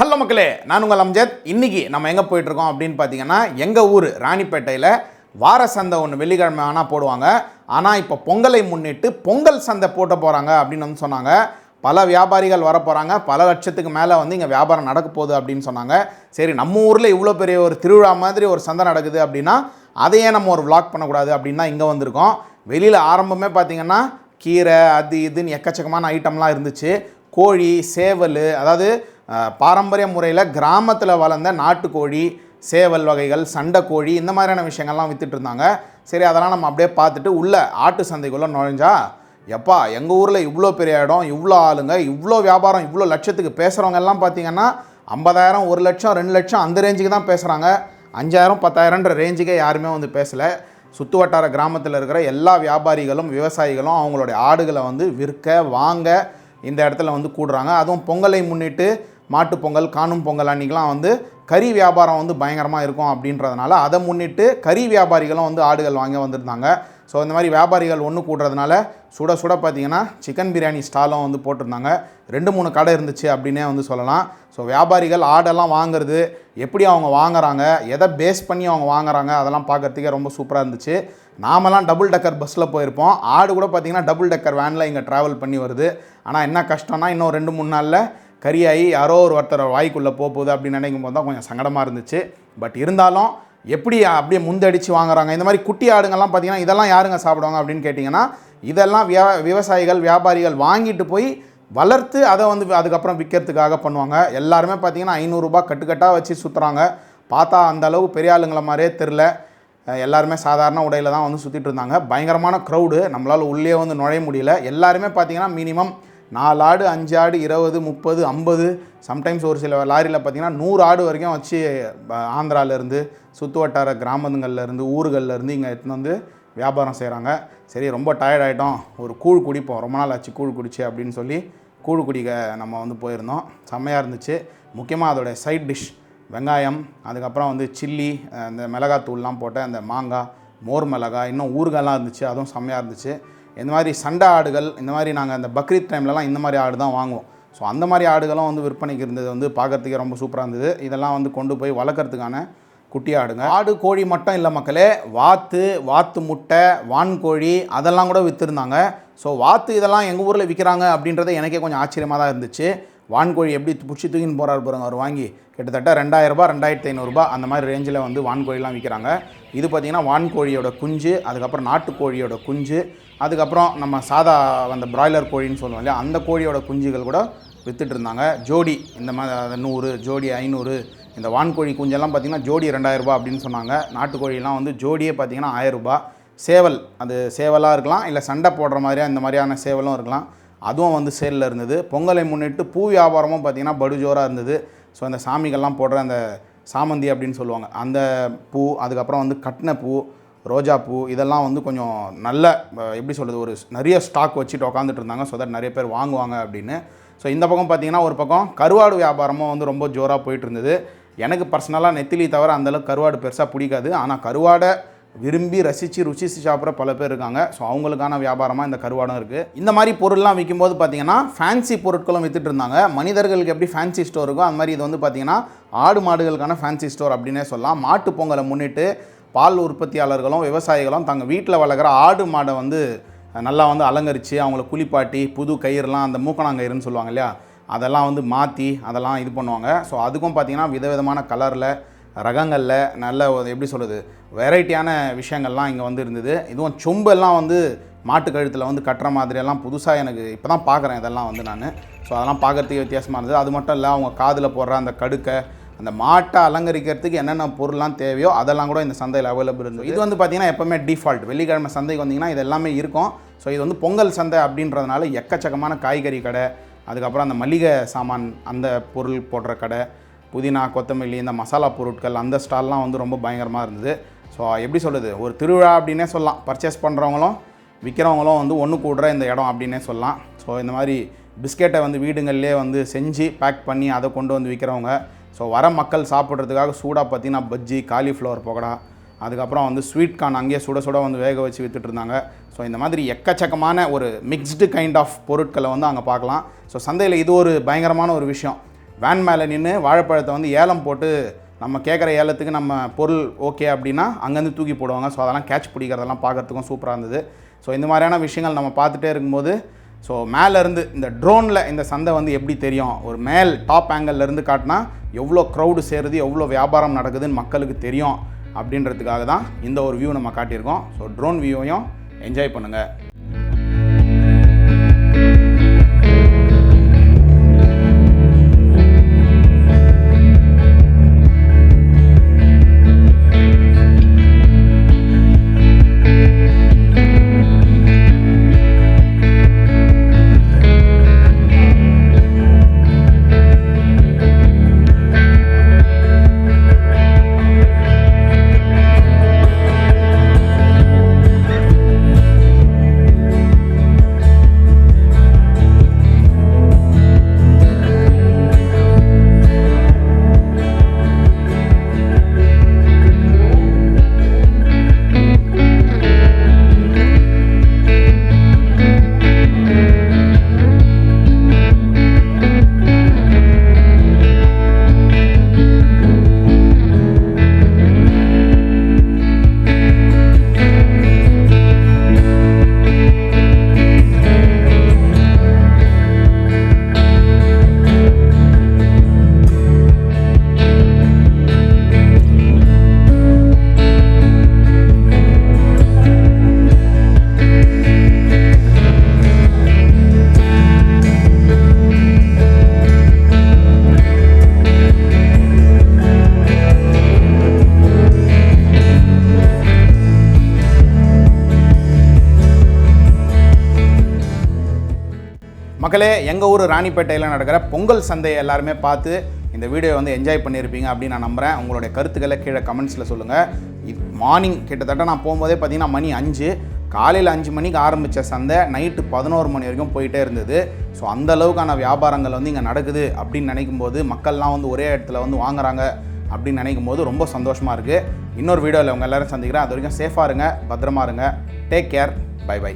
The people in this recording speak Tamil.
ஹலோ மக்களே, நான் உங்கள் அம்ஜத். இன்றைக்கி நம்ம எங்கே போயிட்டுருக்கோம் அப்படின்னு பார்த்தீங்கன்னா, எங்கள் ஊர் ராணிப்பேட்டையில் வார சந்தை ஒன்று வெள்ளிக்கிழமை ஆனால் போடுவாங்க. ஆனால் இப்போ பொங்கலை முன்னிட்டு பொங்கல் சந்தை போட்ட போகிறாங்க அப்படின்னு வந்து சொன்னாங்க. பல வியாபாரிகள் வர போகிறாங்க, பல லட்சத்துக்கு மேலே வந்து இங்கே வியாபாரம் நடக்க போகுது அப்படின்னு சொன்னாங்க. சரி, நம்ம ஊரில் இவ்வளோ பெரிய ஒரு திருவிழா மாதிரி ஒரு சந்தை நடக்குது அப்படின்னா அதையே நம்ம ஒரு விளாக் பண்ணக்கூடாது அப்படின்னு தான் இங்கே வந்திருக்கோம். வெளியில் ஆரம்பமே பார்த்திங்கன்னா கீரை அது இதுன்னு எக்கச்சக்கமான ஐட்டம்லாம் இருந்துச்சு. கோழி, சேவல், அதாவது பாரம்பரிய முறையில் கிராமத்தில் வளர்ந்த நாட்டுக்கோழி, சேவல் வகைகள், சண்டைக்கோழி, இந்த மாதிரியான விஷயங்கள்லாம் விற்றுட்டு இருந்தாங்க. சரி, அதெல்லாம் நம்ம அப்படியே பார்த்துட்டு உள்ளே ஆட்டு சந்தைக்குள்ளே நுழைஞ்சா, எப்பா எங்கள் ஊரில் இவ்வளோ பெரிய இடம், இவ்வளோ ஆளுங்க, இவ்வளோ வியாபாரம், இவ்வளோ லட்சத்துக்கு பேசுகிறவங்க எல்லாம் பார்த்தீங்கன்னா 50,000, 1 லட்சம், 2 லட்சம் அந்த ரேஞ்சுக்கு தான் பேசுகிறாங்க. 5,000, 10,000ன்ற ரேஞ்சுக்கே யாருமே வந்து பேசலை. சுற்று வட்டார கிராமத்தில் இருக்கிற எல்லா வியாபாரிகளும் விவசாயிகளும் அவங்களுடைய ஆடுகளை வந்து விற்க வாங்க இந்த இடத்துல வந்து கூடுறாங்க. அதுவும் பொங்கலை முன்னிட்டு மாட்டுப்பொங்கல், காணும் பொங்கல் அன்றைக்கெலாம் வந்து கறி வியாபாரம் வந்து பயங்கரமாக இருக்கும் அப்படின்றதுனால அதை முன்னிட்டு கறி வியாபாரிகளும் வந்து ஆடுகள் வாங்க வந்திருந்தாங்க. ஸோ இந்த மாதிரி வியாபாரிகள் ஒன்று கூடுறதுனால சுட சுட பார்த்திங்கன்னா சிக்கன் பிரியாணி ஸ்டாலும் வந்து போட்டிருந்தாங்க. 2-3 கடை இருந்துச்சு அப்படின்னே வந்து சொல்லலாம். ஸோ வியாபாரிகள் ஆடெல்லாம் வாங்குறது, எப்படி அவங்க வாங்குறாங்க, எதை பேஸ் பண்ணி அவங்க வாங்குறாங்க, அதெல்லாம் பார்க்குறதுக்கே ரொம்ப சூப்பராக இருந்துச்சு. நாமெல்லாம் டபுள் டக்கர் பஸ்ஸில் போயிருப்போம். ஆடு கூட பார்த்திங்கன்னா டபுள் டக்கர் வேனில் இங்கே ட்ராவல் பண்ணி வருது. ஆனால் என்ன கஷ்டம்னா, இன்னும் 2-3 நாளில் கறியாகி யாரோ ஒருத்தர் வாய்க்குள்ளே போகுது அப்படின்னு நினைக்கும் போது தான் கொஞ்சம் சங்கடமாக இருந்துச்சு. பட் இருந்தாலும் எப்படி அப்படியே முந்தடிச்சு வாங்குறாங்க. இந்த மாதிரி குட்டி ஆடுங்கள்லாம் பார்த்திங்கன்னா இதெல்லாம் யாருங்க சாப்பிடுவாங்க அப்படின்னு கேட்டிங்கன்னா, இதெல்லாம் விவசாயிகள், வியாபாரிகள் வாங்கிட்டு போய் வளர்த்து அதை வந்து அதுக்கப்புறம் விற்கிறதுக்காக பண்ணுவாங்க. எல்லாருமே பார்த்திங்கன்னா 500 ரூபாய் கட்டுக்கட்டாக வச்சு சுற்றுறாங்க. பார்த்தா அந்த அளவு பெரிய ஆளுங்களை மாதிரியே தெரில. எல்லாருமே சாதாரண உடையில் தான் வந்து சுற்றிட்டு இருந்தாங்க. பயங்கரமான க்ரௌடு, நம்மளால் உள்ளே வந்து நுழைய முடியல. எல்லாருமே பார்த்திங்கன்னா மினிமம் 4 ஆடு, 5 ஆடு, 20, 30, 50, சம்டைம்ஸ் ஒரு சில லாரியில் பார்த்திங்கன்னா 100 ஆடு வரைக்கும் வச்சு ஆந்திராவிலேருந்து, சுற்று வட்டார கிராமங்கள்லேருந்து, ஊர்கள்லேருந்து இங்கே எடுத்துன்னு வந்து வியாபாரம் செய்கிறாங்க. சரி, ரொம்ப டயர்ட் ஆகிட்டோம், ஒரு கூழ் குடிப்போம், ரொம்ப நாள் ஆச்சு கூழ் குடிச்சு அப்படின்னு சொல்லி கூழ் குடிக்க நம்ம வந்து போயிருந்தோம். செம்மையாக இருந்துச்சு. முக்கியமாக அதோடய சைட் டிஷ் வெங்காயம், அதுக்கப்புறம் வந்து சில்லி, இந்த மிளகாத்தூள்லாம் போட்ட அந்த மாங்காய், மோர் மிளகாய், இன்னும் ஊறுகாய்லாம் இருந்துச்சு. அதுவும் செம்மையாக இருந்துச்சு. இந்த மாதிரி சண்டை ஆடுகள், இந்த மாதிரி நாங்கள் அந்த பக்ரீத் டைம்லலாம் இந்த மாதிரி ஆடு தான் வாங்குவோம். ஸோ அந்த மாதிரி ஆடுகளும் வந்து விற்பனைக்கு இருந்தது, வந்து பார்க்குறதுக்கே ரொம்ப சூப்பராக இருந்தது. இதெல்லாம் வந்து கொண்டு போய் வளர்க்குறதுக்கான குட்டி ஆடுங்க. ஆடு கோழி மட்டும் இல்லை மக்களே, வாத்து முட்டை, வான்கோழி அதெல்லாம் கூட விற்றுருந்தாங்க. ஸோ வாத்து இதெல்லாம் எங்கள் ஊரில் விற்கிறாங்க அப்படின்றது எனக்கே கொஞ்சம் ஆச்சரியமாக தான் இருந்துச்சு. வான்கோழி எப்படி பிடிச்சி தூக்கின்னு போகிறாரு பாருங்க அவர் வாங்கி, கிட்டத்தட்ட 2,000 ரூபாய், 2,500 ரூபாய் அந்த மாதிரி ரேஞ்சில் வந்து வான்கோழிலாம் விற்கிறாங்க. இது பார்த்திங்கன்னா வான்கோழியோட குஞ்சு, அதுக்கப்புறம் நாட்டுக்கோழியோட குஞ்சு, அதுக்கப்புறம் நம்ம சாதா அந்த பிராய்லர் கோழின்னு சொல்லுவோம் இல்லையா, அந்த கோழியோட குஞ்சுகள் கூட விற்றுட்டு இருந்தாங்க. ஜோடி இந்த மாதிரி 100, ஜோடி 500. இந்த வான்கோழி குஞ்செல்லாம் பார்த்திங்கன்னா ஜோடி 2,000 ரூபாய் அப்படின்னு சொன்னாங்க. நாட்டுக்கோழிலாம் வந்து ஜோடியே பார்த்திங்கன்னா 1000 ரூபாய். சேவல், அது சேவலாக இருக்கலாம், இல்லை சண்டை போடுற மாதிரியாக இந்த மாதிரியான சேவலும் இருக்கலாம், அதுவும் வந்து சேலில் இருந்தது. பொங்கலை முன்னிட்டு பூ வியாபாரமும் பார்த்திங்கன்னா படுஜோராக இருந்தது. ஸோ அந்த சாமிகள்லாம் போடுற அந்த சாமந்தி அப்படின்னு சொல்லுவாங்க, அந்த பூ, அதுக்கப்புறம் வந்து கட்டின பூ, ரோஜா பூ, இதெல்லாம் வந்து கொஞ்சம் நல்ல எப்படி சொல்கிறது, ஒரு நிறைய ஸ்டாக் வச்சுட்டு உட்காந்துட்டு இருந்தாங்க. ஸோ தட் நிறைய பேர் வாங்குவாங்க அப்படின்னு. ஸோ இந்த பக்கம் பார்த்திங்கன்னா ஒரு பக்கம் கருவாடு வியாபாரமும் வந்து ரொம்ப ஜோராக போயிட்டு இருந்தது. எனக்கு பர்சனலாக நெத்திலி தவிர அந்தளவுக்கு கருவாடு பெருசாக பிடிக்காது. ஆனால் கருவாடை விரும்பி ருசிச்சு சாப்பிட்ற பல பேர் இருக்காங்க. ஸோ அவங்களுக்கான வியாபாரமாக இந்த கருவாடும் இருக்குது. இந்த மாதிரி பொருள்லாம் விற்கும்போது பார்த்திங்கன்னா ஃபேன்சி பொருட்களும் விற்றுட்டு இருந்தாங்க. மனிதர்களுக்கு எப்படி ஃபேன்சி ஸ்டோர் இருக்கோ அந்த மாதிரி இது வந்து பார்த்திங்கன்னா ஆடு மாடுகளுக்கான ஃபேன்சி ஸ்டோர் அப்படின்னே சொல்லலாம். மாட்டு பொங்கலை முன்னிட்டு பால் உற்பத்தியாளர்களும் விவசாயிகளும் தங்கள் வீட்டில் வளர்க்குற ஆடு மாடை வந்து நல்லா வந்து அலங்கரித்து அவங்கள குளிப்பாட்டி புது கயிறுலாம், அந்த மூக்கணாங்கயிறுன்னு சொல்லுவாங்க இல்லையா, அதெல்லாம் வந்து மாற்றி அதெல்லாம் இது பண்ணுவாங்க. ஸோ அதுக்கும் பார்த்திங்கன்னா விதவிதமான கலரில், ரகங்களில், நல்ல எப்படி சொல்கிறது, வெரைட்டியான விஷயங்கள்லாம் இங்கே வந்து இருந்தது. இதுவும் சொம்பெல்லாம் வந்து மாட்டு கழுத்தில் வந்து கட்டுற மாதிரியெல்லாம் புதுசாக எனக்கு இப்போ தான் பார்க்குறேன் இதெல்லாம் வந்து நான். ஸோ அதெல்லாம் பார்க்குறதுக்கு வித்தியாசமாக இருந்தது. அது மட்டும் இல்லை, அவங்க காதில் போடுற அந்த கடுக்கை, அந்த மாட்டை அலங்கரிக்கிறதுக்கு என்னென்ன பொருள்லாம் தேவையோ அதெல்லாம் கூட இந்த சந்தையில் அவைலபிள் இருந்தது. இது வந்து பார்த்திங்கன்னா எப்போவுமே டிஃபால்ட், வெள்ளிக்கிழமை சந்தைக்கு வந்திங்கன்னா இது எல்லாமே இருக்கும். ஸோ இது வந்து பொங்கல் சந்தை அப்படின்றதுனால எக்கச்சக்கமான காய்கறி கடை, அதுக்கப்புறம் அந்த மளிகை சாமான் அந்த பொருள் போடுற கடை, புதினா, கொத்தமல்லி, இந்த மசாலா பொருட்கள், அந்த ஸ்டால்லாம் வந்து ரொம்ப பயங்கரமாக இருந்தது. ஸோ எப்படி சொல்கிறது, ஒரு திருவிழா அப்படின்னே சொல்லலாம். பர்ச்சேஸ் பண்ணுறவங்களும் விற்கிறவங்களும் வந்து ஒன்று கூடுற இந்த இடம் அப்படின்னே சொல்லலாம். ஸோ இந்த மாதிரி பிஸ்கெட்டை வந்து வீடுங்கள்லேயே வந்து செஞ்சு பேக் பண்ணி அதை கொண்டு வந்து விற்கிறவங்க, ஸோ வர மக்கள் சாப்பிட்றதுக்காக சூடாக பார்த்திங்கன்னா பஜ்ஜி, காலிஃப்ளவர் பக்கோடா, அதுக்கப்புறம் வந்து ஸ்வீட் கார்ன் அங்கேயே சுட சுட வந்து வேக வச்சு விற்றுட்டு இருந்தாங்க. ஸோ இந்த மாதிரி எக்கச்சக்கமான ஒரு மிக்ஸ்டு கைண்ட் ஆஃப் பொருட்களை வந்து அங்கே பார்க்கலாம். ஸோ சந்தையில் இது ஒரு பயங்கரமான ஒரு விஷயம். வேன் மேலே நின்று வாழைப்பழத்தை வந்து ஏலம் போட்டு நம்ம கேட்குற ஏலத்துக்கு நம்ம பொருள் ஓகே அப்படின்னா அங்கேருந்து தூக்கி போடுவாங்க. ஸோ அதெல்லாம் கேட்ச் பிடிக்கிறதெல்லாம் பார்க்குறதுக்கும் சூப்பராக இருந்தது. ஸோ இந்த மாதிரியான விஷயங்கள் நம்ம பார்த்துட்டே இருக்கும்போது ஸோ மேலேருந்து இந்த ட்ரோனில் இந்த சந்தை வந்து எப்படி தெரியும், ஒரு மேல் டாப் ஆங்கிள்லேருந்து காட்டினா எவ்வளோ க்ரௌடு சேருது, எவ்வளோ வியாபாரம் நடக்குதுன்னு மக்களுக்கு தெரியும் அப்படின்றதுக்காக தான் இந்த ஒரு வியூ நம்ம காட்டியிருக்கோம். ஸோ ட்ரோன் வியூவையும் என்ஜாய் பண்ணுங்கள். மக்களே, எங்கள் ஊர் ராணிப்பேட்டையில் நடக்கிற பொங்கல் சந்தையை எல்லாருமே பார்த்து இந்த வீடியோ வந்து என்ஜாய் பண்ணியிருப்பீங்க அப்படின்னு நான் நம்புகிறேன். உங்களுடைய கருத்துக்களை கீழே கமெண்ட்ஸில் சொல்லுங்கள். மார்னிங் கிட்டத்தட்ட நான் போகும்போதே பார்த்தீங்கன்னா மணி 5, காலையில் 5 மணிக்கு ஆரம்பித்த சந்தை நைட்டு 11 மணி வரைக்கும் போயிட்டே இருந்தது. ஸோ அந்த அளவுக்கான வியாபாரங்கள் வந்து இங்கே நடக்குது அப்படின்னு நினைக்கும் போது, மக்கள்லாம் வந்து ஒரே இடத்துல வந்து வாங்குறாங்க அப்படின்னு நினைக்கும் போது ரொம்ப சந்தோஷமாக இருக்குது. இன்னொரு வீடியோவில் உங்கள் எல்லோரும் சந்திக்கிறேன். அது வரைக்கும் சேஃபாக இருங்க, பத்திரமா இருங்க. Take care. Bye by.